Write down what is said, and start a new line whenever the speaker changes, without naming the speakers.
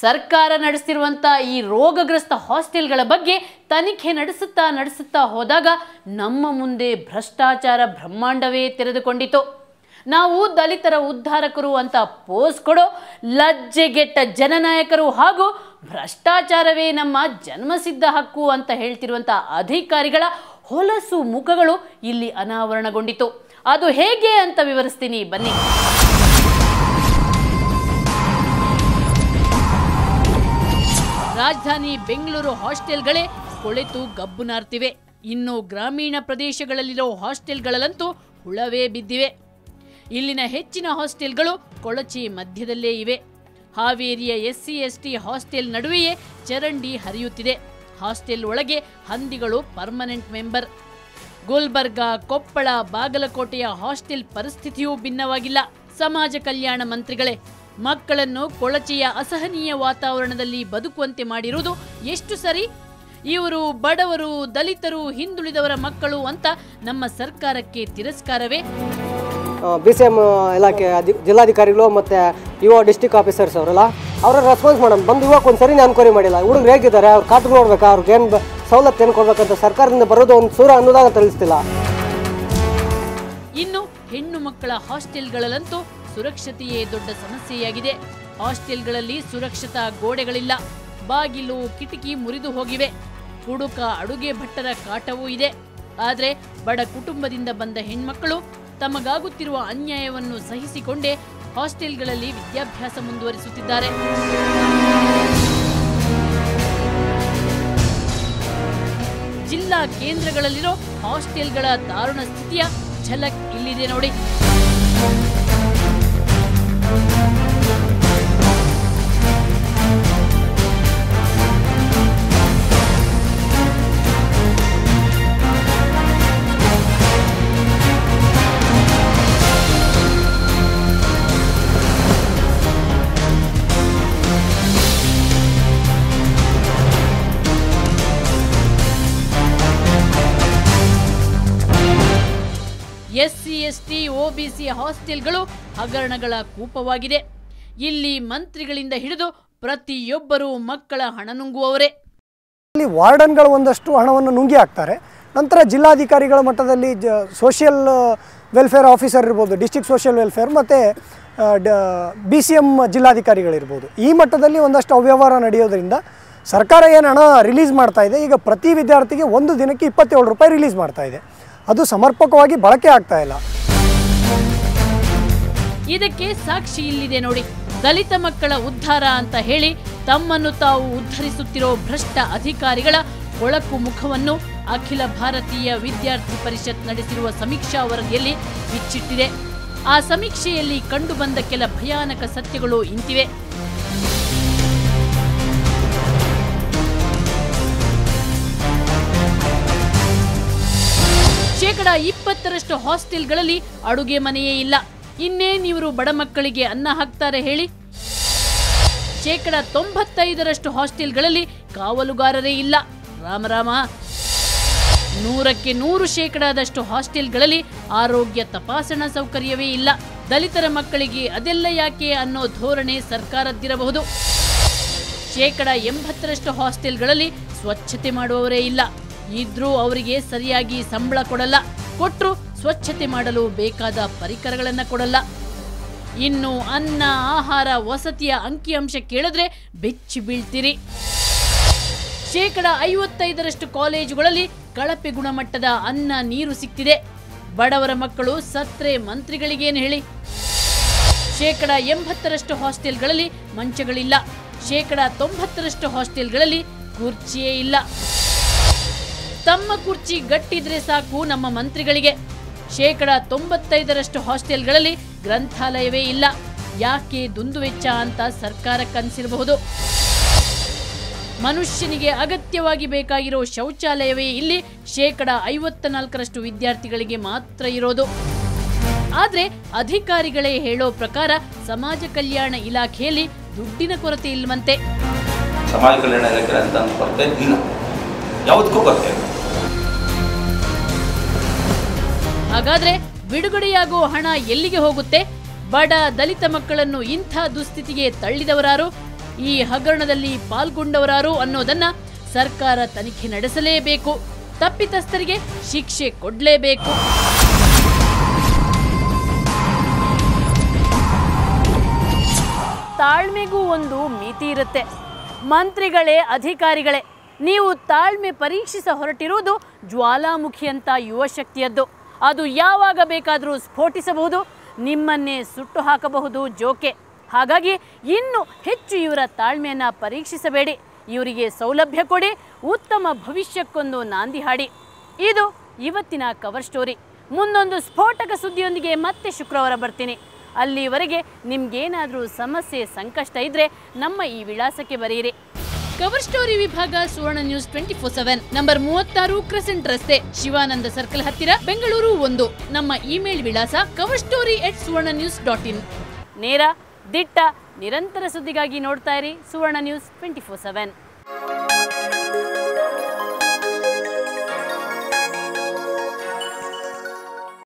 ಸರ್ಕಾರ ನಡೆಸುತ್ತಿರುವಂತ ಈ ರೋಗಗ್ರಸ್ತ ಹಾಸ್ಟೆಲ್ಗಳ ಬಗ್ಗೆ ತನಿಖೆ ನಡೆಸುತ್ತಾ ಹೋದಾಗ ನಮ್ಮ ಮುಂದೆ ಭ್ರಷ್ಟಾಚಾರ ಬ್ರಹ್ಮಾಂಡವೇ ತೆರೆದುಕೊಂಡಿತು. ನಾವು ದಲಿತರ ಉದ್ಧಾರಕರು ಅಂತ ಪೋಸ್ ಕೊಡೋ ಲಜ್ಜೆಗೆಟ್ಟ ಜನನಾಯಕರು ಹಾಗೂ ಭ್ರಷ್ಟಾಚಾರವೇ ನಮ್ಮ ಜನ್ಮಸಿದ್ಧ ಹಕ್ಕು ಅಂತ ಹೇಳ್ತಿರುವಂತ ಅಧಿಕಾರಿಗಳ ಹೊಲಸು ಮುಖಗಳು ಇಲ್ಲಿ ಅನಾವರಣಗೊಂಡಿತು. ಅದು ಹೇಗೆ ಅಂತ ವಿವರಿಸ್ತೀನಿ ಬನ್ನಿ. ರಾಜಧಾನಿ ಬೆಂಗಳೂರು ಹಾಸ್ಟೆಲ್ಗಳೇ ಕೊಳೆತು ಗಬ್ಬು ನಾರ್ತಿವೆ. ಇನ್ನು ಗ್ರಾಮೀಣ ಪ್ರದೇಶಗಳಲ್ಲಿರೋ ಹಾಸ್ಟೆಲ್ಗಳಲ್ಲಂತೂ ಹುಳವೇ ಬಿದ್ದಿವೆ. ಇಲ್ಲಿನ ಹೆಚ್ಚಿನ ಹಾಸ್ಟೆಲ್ಗಳು ಕೊಳಚೆ ಮಧ್ಯದಲ್ಲೇ ಇವೆ. ಹಾವೇರಿಯ SC/ST ಹಾಸ್ಟೆಲ್ ನಡುವೆಯೇ ಚರಂಡಿ ಹರಿಯುತ್ತಿದೆ. ಹಾಸ್ಟೆಲ್ ಒಳಗೆ ಹಂದಿಗಳು ಪರ್ಮನೆಂಟ್ ಮೆಂಬರ್. ಗುಲ್ಬರ್ಗಾ, ಕೊಪ್ಪಳ, ಬಾಗಲಕೋಟೆಯ ಹಾಸ್ಟೆಲ್ ಪರಿಸ್ಥಿತಿಯೂ ಭಿನ್ನವಾಗಿಲ್ಲ. ಸಮಾಜ ಕಲ್ಯಾಣ ಮಂತ್ರಿಗಳೇ, ಮಕ್ಕಳನ್ನು ಕೊಳಚೆಯ ಅಸಹನೀಯ ವಾತಾವರಣದಲ್ಲಿ ಬದುಕುವಂತೆ ಮಾಡಿರುವುದು ಎಷ್ಟು ಸರಿ? ಇವರು ಬಡವರು, ದಲಿತರು, ಹಿಂದುಳಿದವರ ಮಕ್ಕಳು ಅಂತ ನಮ್ಮ ಸರ್ಕಾರಕ್ಕೆ ತಿರಸ್ಕಾರವೇ?
BCM ಇಲಾಖೆ ಜಿಲ್ಲಾಧಿಕಾರಿಗಳು ಮತ್ತು ಡಿಸ್ಟಿಕ್ ಆಫೀಸರ್ಸ್ ಅವರಲ್ಲ, ಅವರ ರೆಸ್ಪಾನ್ಸ್ ಮಾಡೋಣ ಬಂದು ಇವಾಗ ಒಂದ್ಸರಿ ಅನ್ಕ್ವೈರಿ ಮಾಡಿಲ್ಲ. ಹುಡುಗರು ಹೇಗಿದ್ದಾರೆ, ಅವ್ರು ಕಾಟು ನೋಡ್ಬೇಕಾ, ಅವ್ರಿಗೆ ಏನು ಸವಲತ್ತು ಏನು ಕೊಡ್ಬೇಕಂತ ಸರ್ಕಾರದಿಂದ ಬರೋದು ಒಂದು ಸೂರ ಅನ್ನೋದಾಗ ತಿಳಿಸ್ತಿಲ್ಲ.
ಇನ್ನು ಹೆಣ್ಣು ಮಕ್ಕಳ ಹಾಸ್ಟೆಲ್ಗಳಲ್ಲಂತೂ ಸುರಕ್ಷತೆಯೇ ದೊಡ್ಡ ಸಮಸ್ಯೆಯಾಗಿದೆ. ಹಾಸ್ಟೆಲ್ಗಳಲ್ಲಿ ಸುರಕ್ಷತಾ ಗೋಡೆಗಳಿಲ್ಲ. ಬಾಗಿಲು, ಕಿಟಕಿ ಮುರಿದು ಹೋಗಿವೆ. ಹುಡುಕ ಅಡುಗೆ ಭಟ್ಟರ ಕಾಟವೂ ಇದೆ. ಆದರೆ ಬಡ ಕುಟುಂಬದಿಂದ ಬಂದ ಹೆಣ್ಮಕ್ಕಳು ತಮಗಾಗುತ್ತಿರುವ ಅನ್ಯಾಯವನ್ನು ಸಹಿಸಿಕೊಂಡೇ ಹಾಸ್ಟೆಲ್ಗಳಲ್ಲಿ ವಿದ್ಯಾಭ್ಯಾಸ ಮುಂದುವರಿಸುತ್ತಿದ್ದಾರೆ. ಜಿಲ್ಲಾ ಕೇಂದ್ರಗಳಲ್ಲಿರೋ ಹಾಸ್ಟೆಲ್ಗಳ ದಾರುಣ ಸ್ಥಿತಿಯ ಝಲಕ್ ಇಲ್ಲಿದೆ ನೋಡಿ. SC/ST OBC ಹಾಸ್ಟೆಲ್ಗಳು ಹಗರಣಗಳ ಕೂಪವಾಗಿದೆ. ಇಲ್ಲಿ ಮಂತ್ರಿಗಳಿಂದ ಹಿಡಿದು ಪ್ರತಿಯೊಬ್ಬರು ಮಕ್ಕಳ ಹಣ ನುಂಗುವವರೇ.
ಇಲ್ಲಿ ವಾರ್ಡನ್ಗಳು ಒಂದಷ್ಟು ಹಣವನ್ನು ನುಂಗಿ ಹಾಕ್ತಾರೆ. ನಂತರ ಜಿಲ್ಲಾಧಿಕಾರಿಗಳ ಮಟ್ಟದಲ್ಲಿ ಸೋಷಿಯಲ್ ವೆಲ್ಫೇರ್ ಆಫೀಸರ್ ಇರ್ಬೋದು, ಡಿಸ್ಟ್ರಿಕ್ಟ್ ಸೋಷಿಯಲ್ ವೆಲ್ಫೇರ್ ಮತ್ತು BCM ಜಿಲ್ಲಾಧಿಕಾರಿಗಳಿರ್ಬೋದು, ಈ ಮಟ್ಟದಲ್ಲಿ ಒಂದಷ್ಟು ಅವ್ಯವಹಾರ ನಡೆಯೋದರಿಂದ ಸರ್ಕಾರ ಏನು ಹಣ ರಿಲೀಸ್ ಮಾಡ್ತಾ ಇದೆ, ಈಗ ಪ್ರತಿ ವಿದ್ಯಾರ್ಥಿಗೆ ಒಂದು ದಿನಕ್ಕೆ 27 ರೂಪಾಯಿ ರಿಲೀಸ್ ಮಾಡ್ತಾ ಇದೆ. ಅದು ಸಮರ್ಪಕವಾಗಿ ಬಳಕೆ ಆಗ್ತಾ ಇಲ್ಲ.
ಇದಕ್ಕೆ ಸಾಕ್ಷಿ ಇಲ್ಲಿದೆ ನೋಡಿ. ದಲಿತ ಮಕ್ಕಳ ಉದ್ಧಾರ ಅಂತ ಹೇಳಿ ತಮ್ಮನ್ನು ತಾವು ಉದ್ಧರಿಸುತ್ತಿರೋ ಭ್ರಷ್ಟ ಅಧಿಕಾರಿಗಳ ಕೊಳಕು ಮುಖವನ್ನು ಅಖಿಲ ಭಾರತೀಯ ವಿದ್ಯಾರ್ಥಿ ಪರಿಷತ್ ನಡೆಸಿರುವ ಸಮೀಕ್ಷಾ ವರದಿಯಲ್ಲಿ ಬಿಚ್ಚಿಟ್ಟಿದೆ. ಆ ಸಮೀಕ್ಷೆಯಲ್ಲಿ ಕಂಡುಬಂದ ಕೆಲ ಭಯಾನಕ ಸತ್ಯಗಳು ಇಂತಿವೆ. ಶೇಕಡಾ 20% ಹಾಸ್ಟೆಲ್ಗಳಲ್ಲಿ ಅಡುಗೆ ಮನೆಯೇ ಇಲ್ಲ. ಇನ್ನೇನು ಇವರು ಬಡ ಮಕ್ಕಳಿಗೆ ಅನ್ನ ಹಾಕ್ತಾರೆ ಹೇಳಿ? ಶೇಕಡಾ 95% ಹಾಸ್ಟೆಲ್ಗಳಲ್ಲಿ ಕಾವಲುಗಾರರೇ ಇಲ್ಲ. ರಾಮರಾಮ. 100ಕ್ಕೆ 100% ಹಾಸ್ಟೆಲ್ಗಳಲ್ಲಿ ಆರೋಗ್ಯ ತಪಾಸಣಾ ಸೌಕರ್ಯವೇ ಇಲ್ಲ. ದಲಿತರ ಮಕ್ಕಳಿಗೆ ಅದೆಲ್ಲ ಯಾಕೆ ಅನ್ನೋ ಧೋರಣೆ ಸರ್ಕಾರದ್ದಿರಬಹುದು. ಶೇಕಡಾ 80% ಹಾಸ್ಟೆಲ್ಗಳಲ್ಲಿ ಸ್ವಚ್ಛತೆ ಮಾಡುವವರೇ ಇಲ್ಲ. ಇದ್ರೂ ಅವರಿಗೆ ಸರಿಯಾಗಿ ಸಂಬಳ ಕೊಡಲ್ಲ. ಕೊಟ್ಟರು ಸ್ವಚ್ಛತೆ ಮಾಡಲು ಬೇಕಾದ ಪರಿಕರಗಳನ್ನು ಕೊಡಲ್ಲ. ಇನ್ನು ಅನ್ನ, ಆಹಾರ, ವಸತಿಯ ಅಂಕಿಅಂಶ ಕೇಳಿದ್ರೆ ಬೆಚ್ಚಿ ಬೀಳ್ತೀರಿ. ಶೇಕಡಾ 55% ಕಾಲೇಜುಗಳಲ್ಲಿ ಕಳಪೆ ಗುಣಮಟ್ಟದ ಅನ್ನ, ನೀರು ಸಿಗ್ತಿದೆ. ಬಡವರ ಮಕ್ಕಳು ಸತ್ರೆ ಮಂತ್ರಿಗಳಿಗೇನು ಹೇಳಿ? ಶೇಕಡಾ 80% ಹಾಸ್ಟೆಲ್ಗಳಲ್ಲಿ ಮಂಚಗಳಿಲ್ಲ. ಶೇಕಡಾ 90% ಹಾಸ್ಟೆಲ್ಗಳಲ್ಲಿ ಕುರ್ಚಿಯೇ ಇಲ್ಲ. ತಮ್ಮ ಕುರ್ಚಿ ಗಟ್ಟಿದ್ರೆ ಸಾಕು ನಮ್ಮ ಮಂತ್ರಿಗಳಿಗೆ. ಶೇಕಡಾ 95% ಹಾಸ್ಟೆಲ್ಗಳಲ್ಲಿ ಗ್ರಂಥಾಲಯವೇ ಇಲ್ಲ. ಯಾಕೆ ದುಂದುವೆಚ್ಚ ಅಂತ ಸರ್ಕಾರಕ್ಕನ್ಸಿರಬಹುದು. ಮನುಷ್ಯನಿಗೆ ಅಗತ್ಯವಾಗಿ ಬೇಕಾಗಿರೋ ಶೌಚಾಲಯವೇ ಇಲ್ಲಿ ಶೇಕಡಾ 54% ವಿದ್ಯಾರ್ಥಿಗಳಿಗೆ ಮಾತ್ರ ಇರೋದು. ಆದ್ರೆ ಅಧಿಕಾರಿಗಳೇ ಹೇಳೋ ಪ್ರಕಾರ ಸಮಾಜ ಕಲ್ಯಾಣ ಇಲಾಖೆಯಲ್ಲಿ ದುಡ್ಡಿನ ಕೊರತೆ ಇಲ್ವಂತೆ.
ಸಮಾಜ ಕಲ್ಯಾಣ ಇಲಾಖೆ ಅಂತ ಕೊರತೆ ಇಲ್ಲ, ಯಾವುದಕ್ಕೂ ಕೊರತೆ ಇಲ್ಲ.
ಹಾಗಾದ್ರೆ ಬಿಡುಗಡೆಯಾಗೋ ಹಣ ಎಲ್ಲಿಗೆ ಹೋಗುತ್ತೆ? ಬಡ ದಲಿತ ಮಕ್ಕಳನ್ನು ಇಂಥ ದುಸ್ಥಿತಿಗೆ ತಳ್ಳಿದವರಾರು? ಈ ಹಗರಣದಲ್ಲಿ ಪಾಲ್ಗೊಂಡವರಾರು ಅನ್ನೋದನ್ನ ಸರ್ಕಾರ ತನಿಖೆ ನಡೆಸಲೇಬೇಕು. ತಪ್ಪಿತಸ್ಥರಿಗೆ ಶಿಕ್ಷೆ ಕೊಡಲೇಬೇಕು. ತಾಳ್ಮೆಗೂ ಒಂದು ಮಿತಿ ಇರುತ್ತೆ. ಮಂತ್ರಿಗಳೇ, ಅಧಿಕಾರಿಗಳೇ, ನೀವು ತಾಳ್ಮೆ ಪರೀಕ್ಷಿಸ ಹೊರಟಿರುವುದು ಜ್ವಾಲಾಮುಖಿಯಂಥ ಯುವ ಶಕ್ತಿಯದ್ದು. ಅದು ಯಾವಾಗ ಬೇಕಾದರೂ ಸ್ಫೋಟಿಸಬಹುದು, ನಿಮ್ಮನ್ನೇ ಸುಟ್ಟು ಹಾಕಬಹುದು ಜೋಕೆ. ಹಾಗಾಗಿ ಇನ್ನೂ ಹೆಚ್ಚು ಇವರ ತಾಳ್ಮೆಯನ್ನು ಪರೀಕ್ಷಿಸಬೇಡಿ. ಇವರಿಗೆ ಸೌಲಭ್ಯ ಕೊಡಿ, ಉತ್ತಮ ಭವಿಷ್ಯಕ್ಕೊಂದು ನಾಂದಿ ಹಾಡಿ. ಇದು ಇವತ್ತಿನ ಕವರ್ ಸ್ಟೋರಿ. ಮುಂದೊಂದು ಸ್ಫೋಟಕ ಸುದ್ದಿಯೊಂದಿಗೆ ಮತ್ತೆ ಶುಕ್ರವಾರ ಬರ್ತೀನಿ. ಅಲ್ಲಿವರೆಗೆ ನಿಮ್ಗೇನಾದರೂ ಸಮಸ್ಯೆ, ಸಂಕಷ್ಟ ಇದ್ದರೆ ನಮ್ಮ ಈ ವಿಳಾಸಕ್ಕೆ ಬರೆಯಿರಿ. ಕವರ್ ಸ್ಟೋರಿ ವಿಭಾಗ ಸುವರ್ಣ ನ್ಯೂಸ್ 24/7, ನಂಬರ್ 36 ಕ್ರೆಸೆಂಟ್ ರಸ್ತೆ, ಶಿವಾನಂದ ಸರ್ಕಲ್ ಹತ್ತಿರ, ಬೆಂಗಳೂರು 1. ನಮ್ಮ ಇಮೇಲ್ ವಿಳಾಸ coverstory@suvarnanews.in. ನೇರ, ದಿಟ್ಟ, ನಿರಂತರ ಸುದ್ದಿಗಾಗಿ ನೋಡ್ತಾ ಇರಿ ಸುವರ್ಣ ನ್ಯೂಸ್ 24/7.